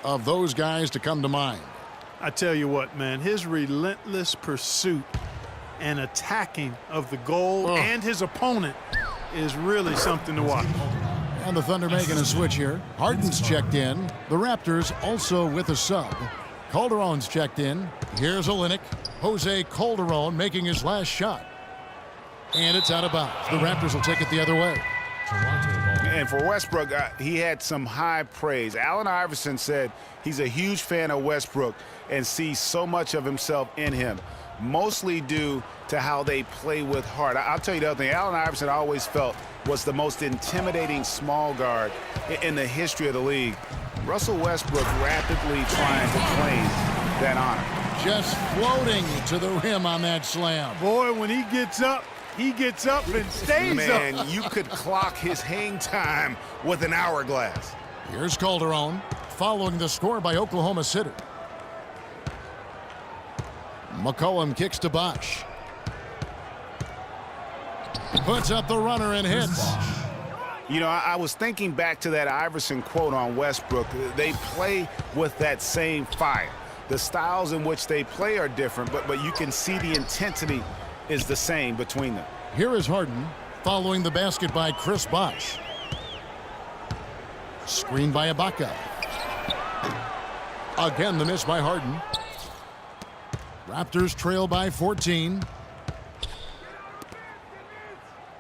of those guys to come to mind. I tell you what, man, his relentless pursuit and attacking of the goal and his opponent is really something to watch. And the Thunder making a switch here. Harden's checked in. The Raptors also with a sub. Calderon's checked in. Here's Olynyk. Jose Calderon making his last shot. And it's out of bounds. The Raptors will take it the other way. And for Westbrook, he had some high praise. Allen Iverson said he's a huge fan of Westbrook and sees so much of himself in him, mostly due to how they play with heart. I'll tell you the other thing. Allen Iverson, I always felt, was the most intimidating small guard in the history of the league. Russell Westbrook rapidly trying to claim that honor. Just floating to the rim on that slam. Boy, when he gets up and stays Man, up. you could clock his hang time with an hourglass. Here's Calderon following the score by Oklahoma City. McCollum kicks to Bosh. Puts up the runner and hits. You know, I was thinking back to that Iverson quote on Westbrook. They play with that same fire. The styles in which they play are different, but you can see the intensity is the same between them. Here is Harden following the basket by Chris Bosh. Screen by Ibaka. Again, the miss by Harden. Raptors trail by 14.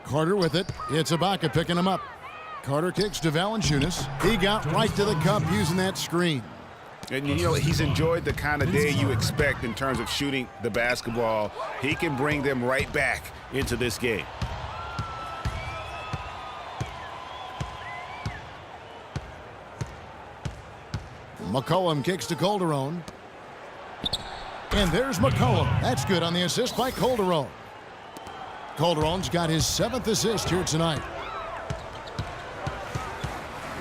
Carter with it. It's Ibaka picking him up. Carter kicks to Valanciunas. He got right to the cup using that screen. And, you know, he's enjoyed the kind of day you expect in terms of shooting the basketball. He can bring them right back into this game. McCollum kicks to Calderon. And there's McCollum. That's good on the assist by Calderon. Calderon's got his 7th assist here tonight.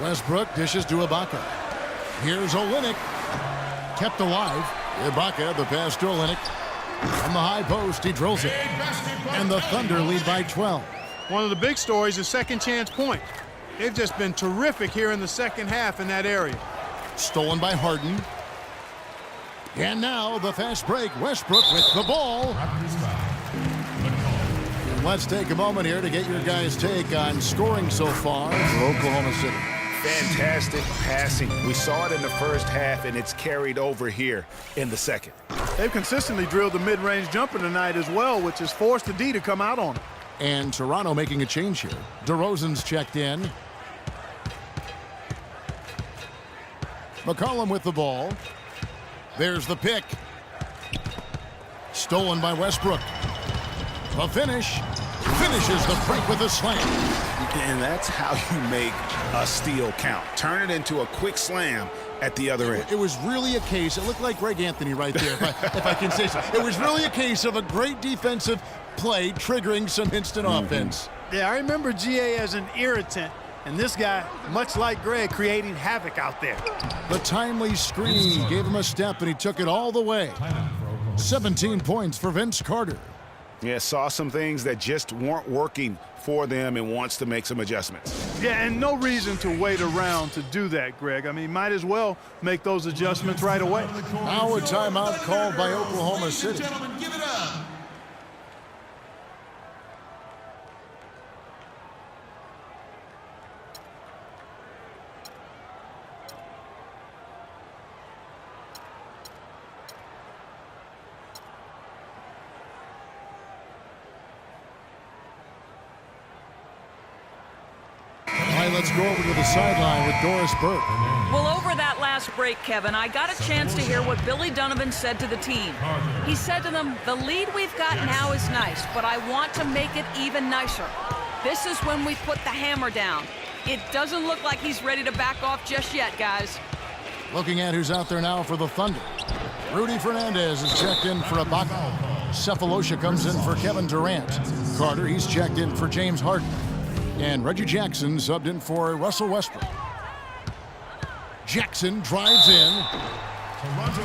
Westbrook dishes to Ibaka. Here's Olynyk. Kept alive. Ibaka, the pass to Olynyk. From the high post, he drills it. And the Thunder lead by 12. One of the big stories is second chance point. They've just been terrific here in the second half in that area. Stolen by Harden. And now the fast break. Westbrook with the ball. And let's take a moment here to get your guys' take on scoring so far for Oklahoma City. Fantastic passing. We saw it in the first half, and it's carried over here in the second. They've consistently drilled the mid-range jumper tonight as well, which has forced the D to come out on them. And Toronto making a change here. DeRozan's checked in. McCollum with the ball. There's the pick. Stolen by Westbrook. The finish. Finishes the break with a slam. And that's how you make a steal count. Turn it into a quick slam at the other end. It was really a case. It looked like Greg Anthony right there, if I can say so. It was really a case of a great defensive play triggering some instant offense. Yeah, I remember GA as an irritant, and this guy, much like Greg, creating havoc out there. The timely screen gave him a step, and he took it all the way. 17 points for Vince Carter. Yeah, saw some things that just weren't working for them and wants to make some adjustments. Yeah, and no reason to wait around to do that, Greg. I mean, might as well make those adjustments right away. Now a timeout called by Oklahoma City. Give it up. Let's go over to the sideline with Doris Burke. Well, over that last break, Kevin, I got a chance to hear what Billy Donovan said to the team. He said to them, the lead we've got now is nice, but I want to make it even nicer. This is when we put the hammer down. It doesn't look like he's ready to back off just yet, guys. Looking at who's out there now for the Thunder. Rudy Fernandez is checked in for Ibaka. Cephalosha comes in for Kevin Durant. Carter, he's checked in for James Harden. And Reggie Jackson subbed in for Russell Westbrook. Jackson drives in.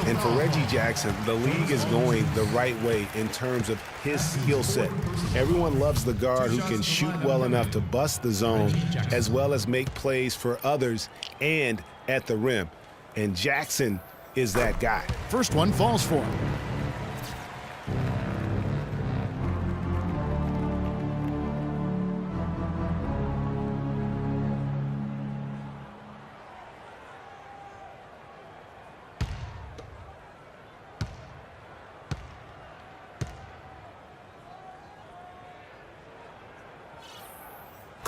And for Reggie Jackson, the league is going the right way in terms of his skill set. Everyone loves the guard who can shoot well enough to bust the zone as well as make plays for others and at the rim. and Jackson is that guy. First one falls for him.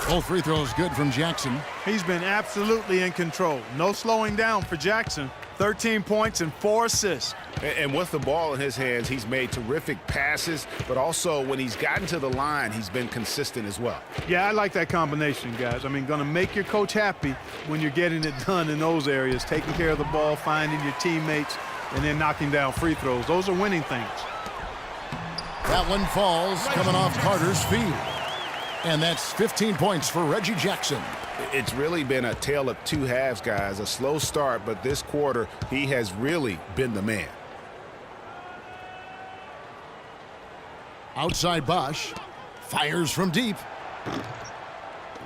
Both free throws good from Jackson. He's been absolutely in control. No slowing down for Jackson. 13 points and 4 assists. And with the ball in his hands, he's made terrific passes, but also when he's gotten to the line, he's been consistent as well. Yeah, I like that combination, guys. I mean, going to make your coach happy when you're getting it done in those areas, taking care of the ball, finding your teammates, and then knocking down free throws. Those are winning things. That one falls, coming off Carter's feed. And that's 15 points for Reggie Jackson. It's really been a tale of two halves, guys. A slow start, but this quarter, he has really been the man. Outside Bosch. Fires from deep.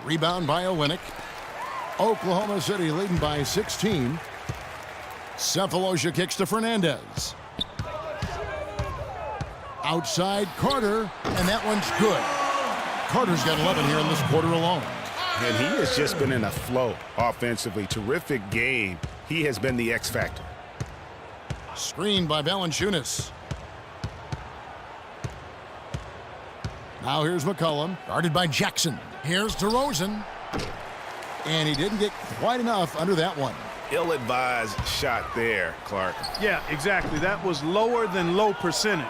Rebound by Olynyk. Oklahoma City leading by 16. Cephalosha kicks to Fernandez. Outside Carter, and that one's good. Carter's got 11 here in this quarter alone. And he has just been in a flow offensively. Terrific game. He has been the X factor. Screened by Valanciunas. Now here's McCollum, guarded by Jackson. Here's DeRozan. And he didn't get quite enough under that one. Ill-advised shot there, Clark. Yeah, exactly. That was lower than low percentage.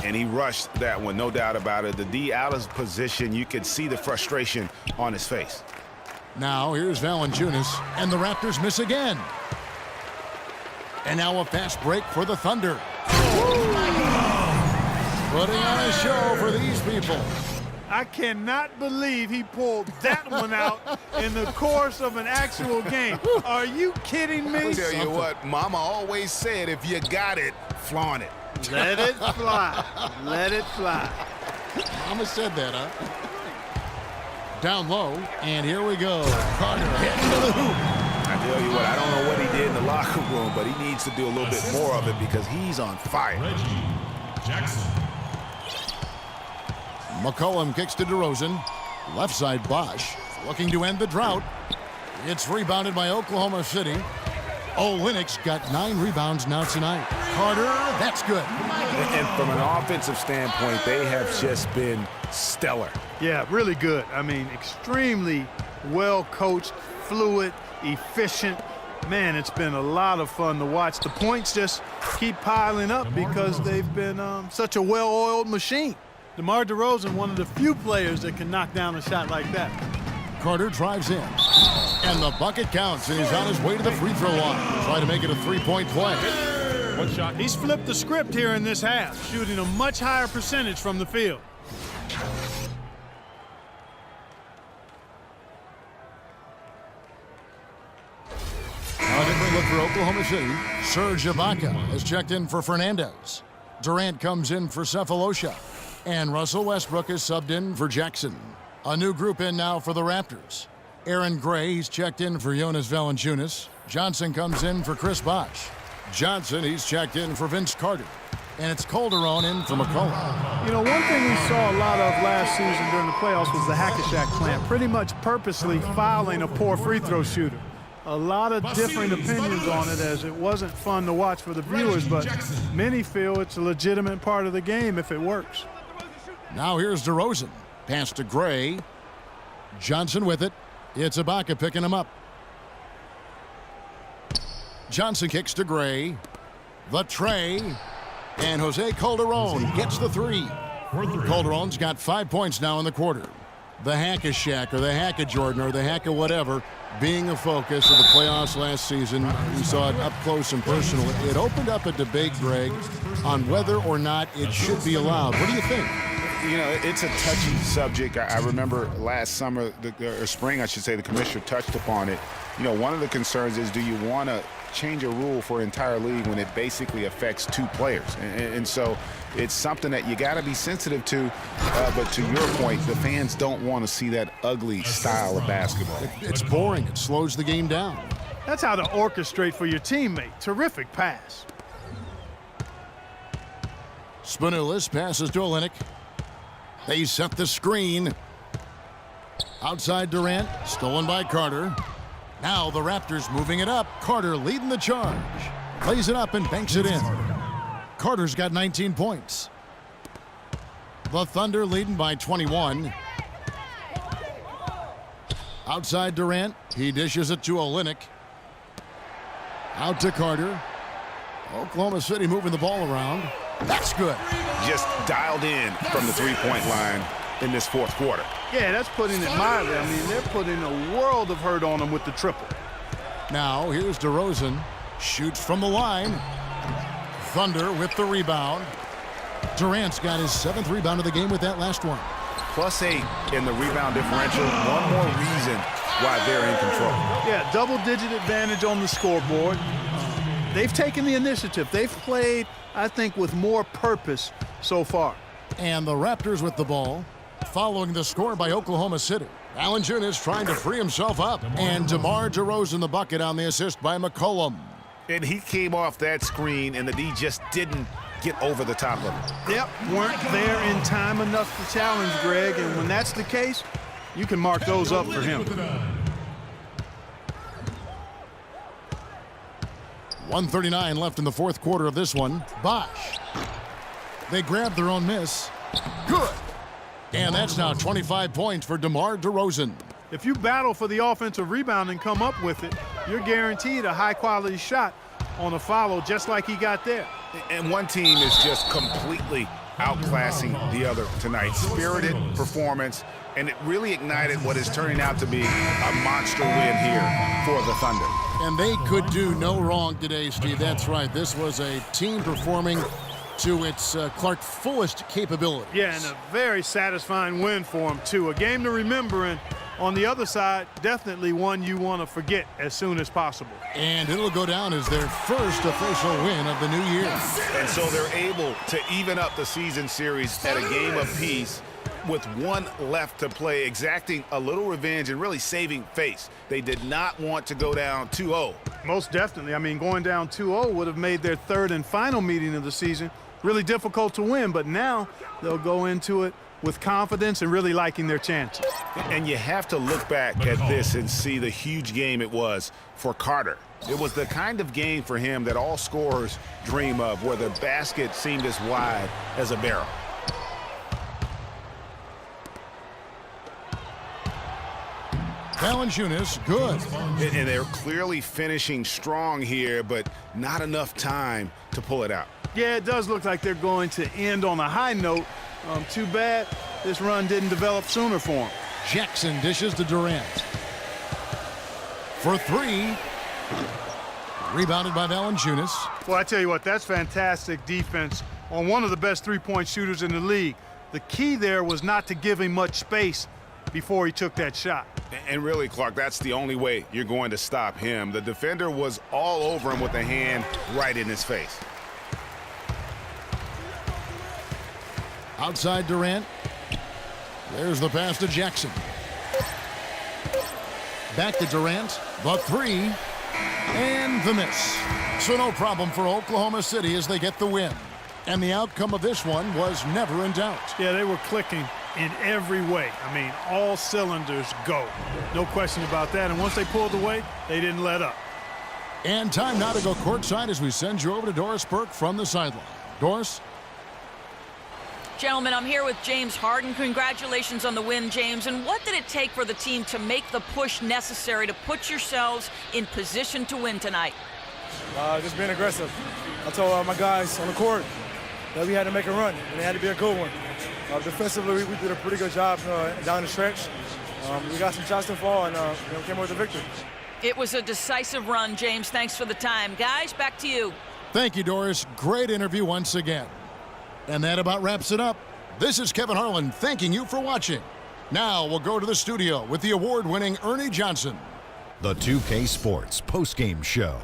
And he rushed that one, no doubt about it. The D out of position, you could see the frustration on his face. Now here's Valanciunas, and the Raptors miss again. And now a fast break for the Thunder. Putting on a show for these people. I cannot believe he pulled that one out in the course of an actual game. Are you kidding me? I'll tell you what, Mama always said, if you got it, flaunt it. Let it fly. Let it fly. Mama said that, huh? Down low, and here we go. Carter hitting to the hoop. I tell you what, I don't know what he did in the locker room, but he needs to do a little bit more of it because he's on fire. Reggie Jackson. McCollum kicks to DeRozan. Left side Bosch looking to end the drought. It's rebounded by Oklahoma City. Olynyk's got 9 rebounds now tonight. Carter, that's good. And from an offensive standpoint, they have just been stellar. Yeah, really good. I mean, extremely well coached, fluid, efficient. Man, it's been a lot of fun to watch. The points just keep piling up because they've been such a well-oiled machine. DeMar DeRozan, one of the few players that can knock down a shot like that. Carter drives in. And the bucket counts, and he's on his way to the free throw line. Try to make it a 3-point play. One shot. He's flipped the script here in this half, shooting a much higher percentage from the field. A different look for Oklahoma City. Serge Ibaka has checked in for Fernandez. Durant comes in for Cephalosha. And Russell Westbrook is subbed in for Jackson. A new group in now for the Raptors. Aaron Gray, he's checked in for Jonas Valanciunas. Johnson comes in for Chris Bosh. Johnson, he's checked in for Vince Carter. And it's Calderon in for McCollum. You know, one thing we saw a lot of last season during the playoffs was the hack-a-shack plan, pretty much purposely fouling a poor free throw shooter. A lot of different opinions on it, as it wasn't fun to watch for the viewers, but many feel it's a legitimate part of the game if it works. Now here's DeRozan. Pass to Gray. Johnson with it. It's Ibaka picking him up. Johnson kicks to Gray. The tray. And Jose Calderon gets the 3. Calderon's got 5 points now in the quarter. The hack-a-shack or the hack-a-Jordan or the hack-a-whatever being a focus of the playoffs last season. We saw it up close and personal. It opened up a debate, Greg, on whether or not it should be allowed. What do you think? You know, it's a touchy subject. I remember last summer, or spring, I should say, the commissioner touched upon it. You know, one of the concerns is, do you want to change a rule for an entire league when it basically affects 2 players? And so it's something that you got to be sensitive to. But to your point, the fans don't want to see that ugly style of basketball. It's boring. It slows the game down. That's how to orchestrate for your teammate. Terrific pass. Spanoulis passes to Olynyk. They set the screen. Outside Durant, stolen by Carter. Now the Raptors moving it up. Carter leading the charge. Plays it up and banks it in. Carter's got 19 points. The Thunder leading by 21. Outside Durant, he dishes it to Olynyk. Out to Carter. Oklahoma City moving the ball around. That's good. Just dialed in from the three-point line in this fourth quarter. Yeah, that's putting it mildly. I mean, they're putting a world of hurt on him with the triple. Now here's DeRozan. Shoots from the line. Thunder with the rebound. Durant's got his 7th rebound of the game with that last one. +8 in the rebound differential. One more reason why they're in control. Yeah, double-digit advantage on the scoreboard. They've taken the initiative. They've played, I think, with more purpose so far. And the Raptors with the ball, following the score by Oklahoma City. Valanciunas trying to free himself up. And DeMar DeRozan the bucket on the assist by McCollum. And he came off that screen, and the D just didn't get over the top of it. Yep, weren't there in time enough to challenge Greg, and when that's the case, you can mark those up for him. 1:39 left in the fourth quarter of this one. Bosh. They grabbed their own miss. Good. And that's now 25 points for DeMar DeRozan. If you battle for the offensive rebound and come up with it, you're guaranteed a high-quality shot on a follow just like he got there. And one team is just completely outclassing the other tonight. Spirited performance, and it really ignited what is turning out to be a monster win here for the Thunder. And they could do no wrong today, Steve. That's right. This was a team performing to its Clark fullest capability. Yeah, and a very satisfying win for him, too. A game to remember, and on the other side, definitely one you want to forget as soon as possible. And it'll go down as their first official win of the new year. And so they're able to even up the season series at a game apiece with one left to play, exacting a little revenge and really saving face. They did not want to go down 2-0. Most definitely. I mean, going down 2-0 would have made their third and final meeting of the season really difficult to win, but now they'll go into it with confidence and really liking their chances. And you have to look back at this and see the huge game it was for Carter. It was the kind of game for him that all scorers dream of, where the basket seemed as wide as a barrel. Valanciunas, good. And they're clearly finishing strong here, but not enough time to pull it out. Yeah, it does look like they're going to end on a high note. Too bad this run didn't develop sooner for him. Jackson dishes to Durant. For three. Rebounded by Valanciunas. Well, I tell you what, that's fantastic defense on one of the best three-point shooters in the league. The key there was not to give him much space before he took that shot. And really, Clark, that's the only way you're going to stop him. The defender was all over him with a hand right in his face. Outside Durant. There's the pass to Jackson. Back to Durant. The three. And the miss. So no problem for Oklahoma City as they get the win. And the outcome of this one was never in doubt. Yeah, they were clicking in every way. I mean, all cylinders go. No question about that. And once they pulled away, they didn't let up. And time now to go courtside as we send you over to Doris Burke from the sideline. Doris? Gentlemen, I'm here with James Harden. Congratulations on the win, James. And what did it take for the team to make the push necessary to put yourselves in position to win tonight? Just being aggressive. I told my guys on the court that we had to make a run, and it had to be a good one. Defensively, we did a pretty good job down the stretch. We got some shots to fall, and came away with the victory. It was a decisive run, James. Thanks for the time. Guys, back to you. Thank you, Doris. Great interview once again. And that about wraps it up. This is Kevin Harlan thanking you for watching. Now we'll go to the studio with the award-winning Ernie Johnson. The 2K Sports postgame show.